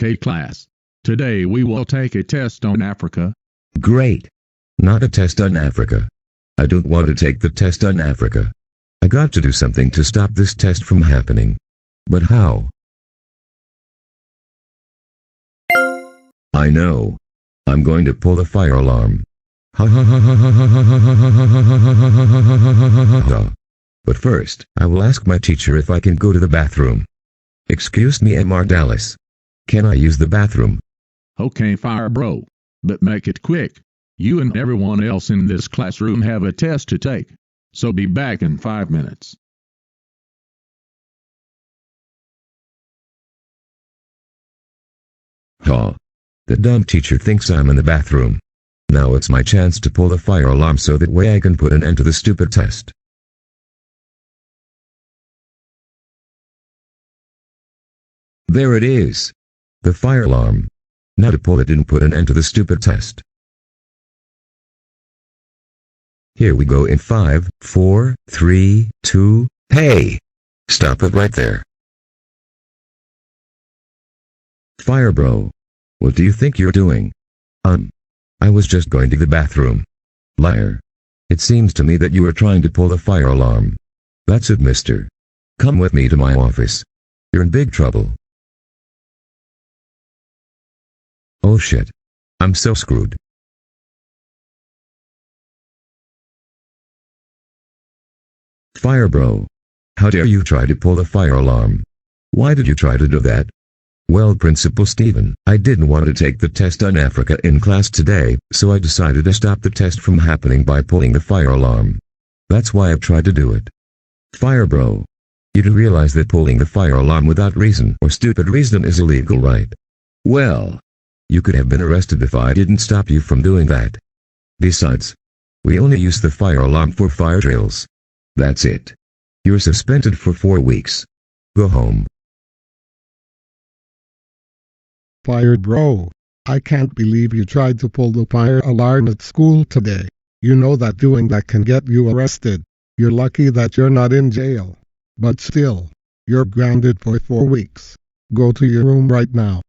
Okay class. Today we will take a test on Africa. Great. Not a test on Africa. I don't want to take the test on Africa. I got to do something to stop this test from happening. But how? I know. I'm going to pull the fire alarm. Ha ha ha ha ha ha ha ha ha ha ha. But first, I will ask my teacher if I can go to the bathroom. Excuse me, Mr. Dallas. Can I use the bathroom? Okay fire bro. But make it quick. You and everyone else in this classroom have a test to take. So be back in 5 minutes. Ha. The dumb teacher thinks I'm in the bathroom. Now it's my chance to pull the fire alarm so that way I can put an end to the stupid test. There it is. The fire alarm. Now to pull it and put an end to the stupid test. Here we go in 5, 4, 3, 2, hey! Stop it right there. Fire bro. What do you think you're doing? I was just going to the bathroom. Liar. It seems to me that you were trying to pull the fire alarm. That's it, mister. Come with me to my office. You're in big trouble. Oh shit. I'm so screwed. Fire bro. How dare you try to pull the fire alarm? Why did you try to do that? Well, Principal Stephen, I didn't want to take the test on Africa in class today, so I decided to stop the test from happening by pulling the fire alarm. That's why I tried to do it. Fire bro. You do realize that pulling the fire alarm without reason or stupid reason is illegal, right? Well, you could have been arrested if I didn't stop you from doing that. Besides, we only use the fire alarm for fire drills. That's it. You're suspended for 4 weeks. Go home. Fired bro. I can't believe you tried to pull the fire alarm at school today. You know that doing that can get you arrested. You're lucky that you're not in jail. But still, you're grounded for 4 weeks. Go to your room right now.